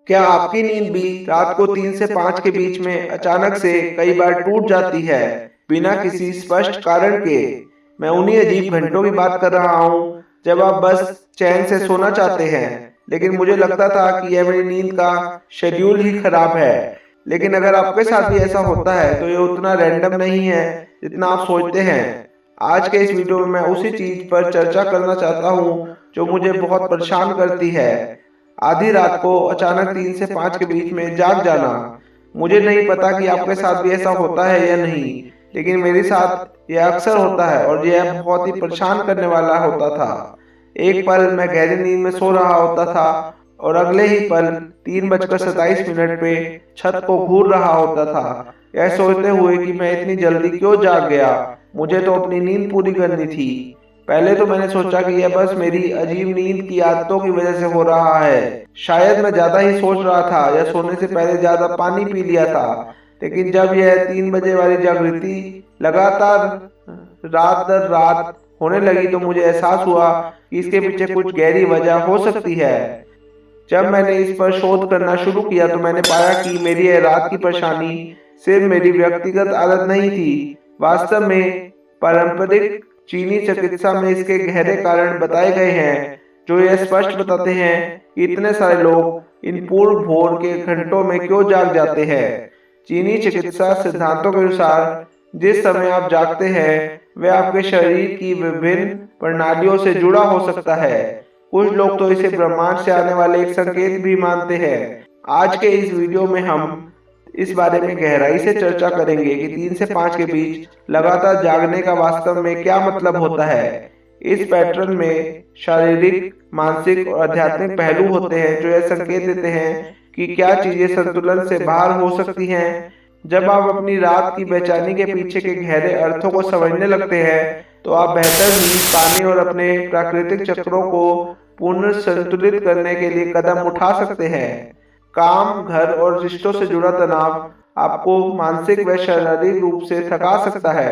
क्या आपकी नींद भी रात को 3 से 5 के बीच में अचानक से कई बार टूट जाती है बिना किसी स्पष्ट कारण के? मैं उन्हीं अजीब घंटों की बात कर रहा हूँ जब आप बस चैन से सोना चाहते हैं, लेकिन मुझे लगता था कि यह मेरी नींद का शेड्यूल ही खराब है। लेकिन अगर आपके साथ भी ऐसा होता है तो ये उतना रैंडम नहीं है जितना आप सोचते हैं। आज के इस वीडियो में मैं उसी चीज पर चर्चा करना चाहता हूँ जो मुझे बहुत परेशान करती है, आधी रात को अचानक 3 से 5 के बीच में जाग जाना। मुझे नहीं पता कि आपके साथ भी ऐसा होता है या नहीं, लेकिन मेरे साथ यह अक्सर होता है और यह बहुत ही परेशान करने वाला होता था। एक पल मैं गहरी नींद में सो रहा होता था और अगले ही पल 3:27 पे छत को घूर रहा होता था, यह सोचते हुए कि मैं इतनी जल्दी क्यों जाग गया, मुझे तो अपनी नींद पूरी करनी थी। पहले तो मैंने सोचा कि यह बस मेरी अजीब नींद की आदतों की वजह से हो रहा है। शायद मैं ज्यादा ही सोच रहा था या सोने से पहले ज्यादा पानी पी लिया था। लेकिन जब यह 3 बजे वाली जागृति लगातार रात दर रात होने लगी तो मुझे एहसास हुआ कि इसके पीछे कुछ गहरी वजह हो सकती है। जब मैंने इस पर शोध करना शुरू किया तो मैंने पाया कि मेरी यह रात की परेशानी सिर्फ मेरी व्यक्तिगत आदत नहीं थी। वास्तव में पारंपरिक चीनी चिकित्सा में इसके गहरे कारण बताए गए हैं, जो यह स्पष्ट बताते हैं कि इतने सारे लोग इन पूर्व भोर के घंटों में क्यों जाग जाते हैं। चीनी चिकित्सा सिद्धांतों के अनुसार जिस समय आप जागते हैं वह आपके शरीर की विभिन्न प्रणालियों से जुड़ा हो सकता है। कुछ लोग तो इसे ब्रह्मांड से आने वाले एक संकेत भी मानते हैं। आज के इस वीडियो में हम इस बारे में गहराई से चर्चा करेंगे कि 3 से 5 के बीच लगातार जागने का वास्तव में क्या मतलब होता है। इस पैटर्न में शारीरिक, मानसिक और आध्यात्मिक पहलू होते हैं जो यह संकेत देते हैं कि क्या चीजें संतुलन से बाहर हो सकती हैं। जब आप अपनी रात की बेचैनी के पीछे के गहरे अर्थों को समझने लगते हैं तो आप बेहतर नींद पाने और अपने प्राकृतिक चक्रों को पुनर्संतुलित करने के लिए कदम उठा सकते हैं। काम, घर और रिश्तों से जुड़ा तनाव आपको मानसिक व शारीरिक रूप से थका सकता है।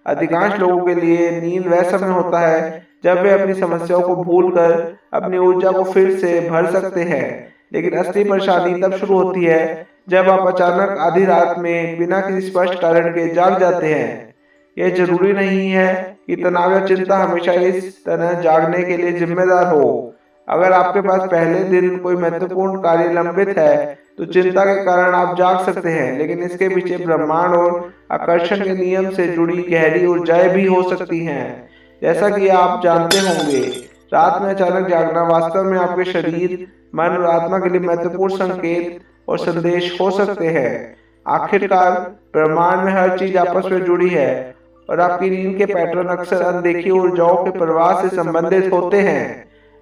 अधिकांश लोगों के लिए नींद वह समय होता है जब वे अपनी समस्याओं को भूलकर अपनी ऊर्जा को फिर से भर सकते हैं। लेकिन असली परेशानी तब शुरू होती है जब आप अचानक आधी रात में बिना किसी स्पष्ट कारण के जाग जाते हैं। यह जरूरी नहीं है कि तनाव या चिंता हमेशा इस तरह जागने के लिए जिम्मेदार हो। अगर आपके पास पहले दिन कोई महत्वपूर्ण कार्य लंबित है तो चिंता के कारण आप जाग सकते हैं, लेकिन इसके पीछे ब्रह्मांड और आकर्षण के नियम से जुड़ी गहरी ऊर्जाएं भी हो सकती हैं। जैसा कि आप जानते होंगे, रात में अचानक जागना वास्तव में आपके शरीर, मन और आत्मा के लिए महत्वपूर्ण संकेत और संदेश हो सकते हैं। आखिरकार ब्रह्मांड में हर चीज आपस में जुड़ी है और आपकी नींद के पैटर्न अक्सर अनदेखी ऊर्जाओं के प्रवाह से संबंधित होते हैं।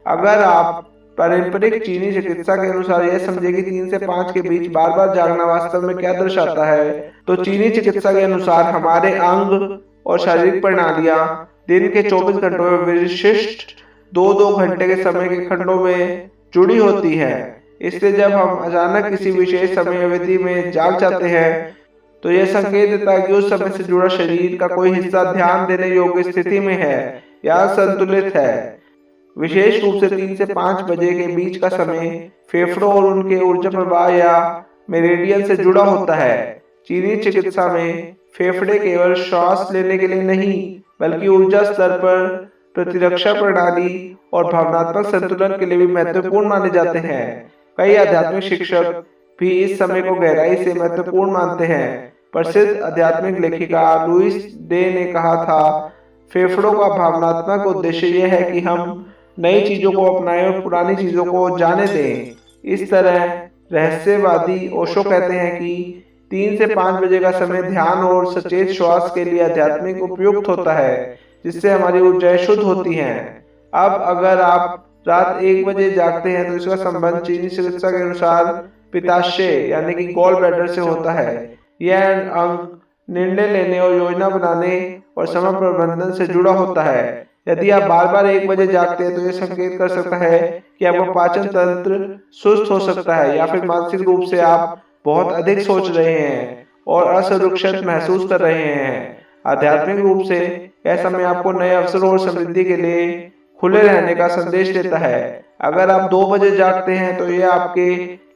अगर आप पारंपरिक चीनी चिकित्सा के अनुसार यह समझे कि 3 से 5 के बीच बार बार जागना वास्तव में क्या दर्शाता है, तो चीनी चिकित्सा के अनुसार हमारे अंग और शारीरिक प्रणालियां दिन के 24 घंटों में विशिष्ट 2-2 घंटे के समय के खंडों में जुड़ी होती है। इसलिए जब हम अचानक किसी विशेष समय अवधि में जाग जाते हैं तो यह संकेत देता है कि उस समय से जुड़ा शरीर का कोई हिस्सा ध्यान देने योग्य स्थिति में है या संतुलित है। विशेष रूप से 3 से 5 बजे के बीच का समय फेफड़ों और उनके ऊर्जा प्रवाह या मेरिडियन से जुड़ा होता है। चीनी चिकित्सा में फेफड़े केवल श्वास लेने के लिए नहीं बल्कि ऊर्जा स्तर पर, प्रतिरक्षा प्रणाली और भावनात्मक संतुलन के लिए भी महत्वपूर्ण माने जाते हैं। कई आध्यात्मिक शिक्षक भी इस समय को गहराई से महत्वपूर्ण मानते हैं। प्रसिद्ध आध्यात्मिक लेखिका लुइस डे ने कहा था, फेफड़ों का भावनात्मक उद्देश्य यह है कि हम नई चीजों को अपनाएं और पुरानी चीजों को जाने दें। इस तरह रहस्यवादी ओशो कहते हैं कि 3 से 5 बजे का समय ध्यान और सचेत श्वास के लिए आध्यात्मिक उपयुक्त होता है, जिससे हमारी ऊर्जाएं शुद्ध होती हैं। अब अगर आप रात 1 बजे जागते हैं तो इसका संबंध चीनी चिकित्सा के अनुसार पित्ताशय यानी कि गॉल ब्लैडर से होता है। यह अंग निर्णय लेने और योजना बनाने और समय प्रबंधन से जुड़ा होता है। यदि आप बार बार 1 बजे जागते हैं तो यह संकेत कर सकता है कि आपका पाचन तंत्र सुस्त हो सकता है या फिर मानसिक रूप से आप बहुत अधिक सोच रहे हैं और असुरक्षित महसूस कर रहे हैं। आध्यात्मिक रूप से यह समय आपको नए अवसरों और समृद्धि के लिए खुले रहने का संदेश देता है। अगर आप 2 बजे जागते हैं तो ये आपके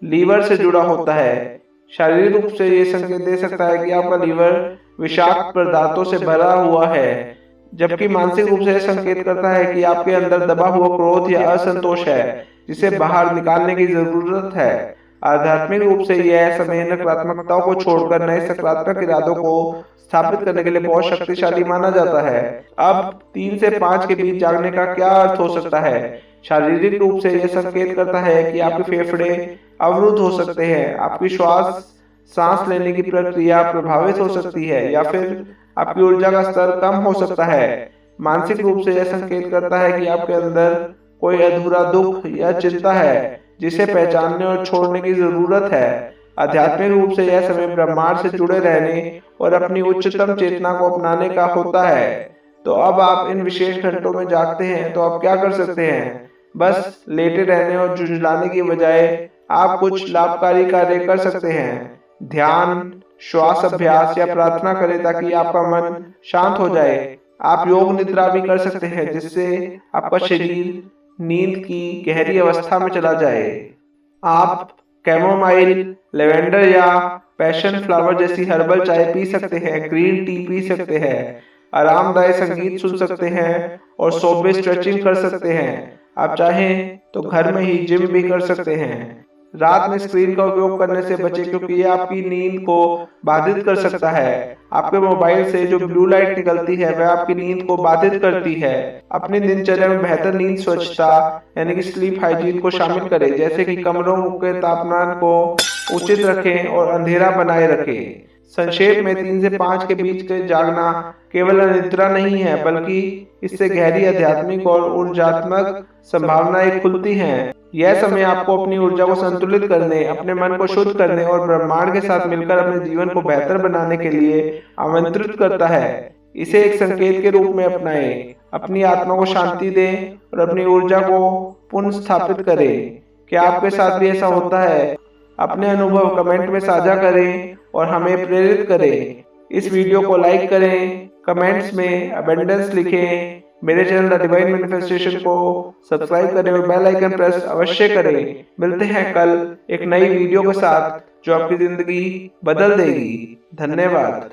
लीवर से जुड़ा होता है। शारीरिक रूप से ये संकेत दे सकता है कि आपका लीवर विषाक्त पदार्थों से भरा हुआ है, जबकि मानसिक रूप से यह संकेत करता है कि आपके अंदर दबा हुआ क्रोध या असंतोष है जिसे बाहर निकालने की जरूरत है। आध्यात्मिक रूप से यह समय नकारात्मकताओं को छोड़कर नए सकारात्मक इरादों को स्थापित करने के लिए बहुत शक्तिशाली माना जाता है। अब 3 से 5 के बीच जागने का क्या अर्थ हो सकता है? शारीरिक रूप से यह संकेत करता है कि आपके फेफड़े अवरुद्ध हो सकते हैं, आपकी सांस लेने की प्रक्रिया प्रभावित हो सकती है या फिर आपकी ऊर्जा का स्तर कम हो सकता है। मानसिक रूप से यह संकेत करता है कि आपके अंदर कोई अधूरा दुख या चिंता है जिसे पहचानने और छोड़ने की जरूरत है। आध्यात्मिक रूप से यह समय ब्रह्मांड से जुड़े रहने और अपनी उच्चतम चेतना को अपनाने का होता है। तो अब आप इन विशेष घंटों में जागते हैं तो आप क्या कर सकते हैं? बस लेटे रहने और झुंझलाने की बजाय आप कुछ लाभकारी कार्य कर सकते हैं। ध्यान, श्वास अभ्यास या प्रार्थना करें ताकि आपका मन शांत हो जाए। आप योग निद्रा भी कर सकते हैं जिससे आपका शरीर नींद की गहरी अवस्था में चला जाए। आप कैमोमाइल, लेवेंडर या पैशन फ्लावर जैसी हर्बल चाय पी सकते हैं, ग्रीन टी पी सकते हैं, आरामदायक संगीत सुन सकते हैं और सुबह स्ट्रेचिंग कर सकते हैं। आप चाहें तो घर में ही जिम भी कर सकते हैं। रात में स्क्रीन का उपयोग करने से बचें क्योंकि ये आपकी नींद को बाधित कर सकता है। आपके मोबाइल से जो ब्लू लाइट निकलती है वह आपकी नींद को बाधित करती है। अपनी दिनचर्या में बेहतर नींद स्वच्छता यानी कि स्लीप हाइजीन को शामिल करें, जैसे कि कमरों के तापमान को उचित रखें और अंधेरा बनाए रखें। संक्षेप में 3 से 5 के बीच के जागना केवल अनिद्रा नहीं है, बल्कि इससे गहरी आध्यात्मिक और ऊर्जात्मक संभावनाएं खुलती हैं। यह समय आपको अपनी ऊर्जा को संतुलित करने, अपने मन को शुद्ध करने और ब्रह्मांड के साथ मिलकर अपने जीवन को बेहतर बनाने के लिए आमंत्रित करता है। इसे एक संकेत के रूप में अपनाएं, अपनी आत्मा को शांति दें और अपनी ऊर्जा को पुनः स्थापित करें। क्या आपके साथ भी ऐसा होता है? अपने अनुभव कमेंट में साझा करें और हमें प्रेरित करें। इस वीडियो को लाइक करें, कमेंट्स में अबंडेंस लिखें, मेरे चैनल द डिवाइन मैनिफेस्टेशन को सब्सक्राइब करें और बेल आइकन प्रेस अवश्य करें। मिलते हैं कल एक नई वीडियो के साथ जो आपकी जिंदगी बदल देगी। धन्यवाद।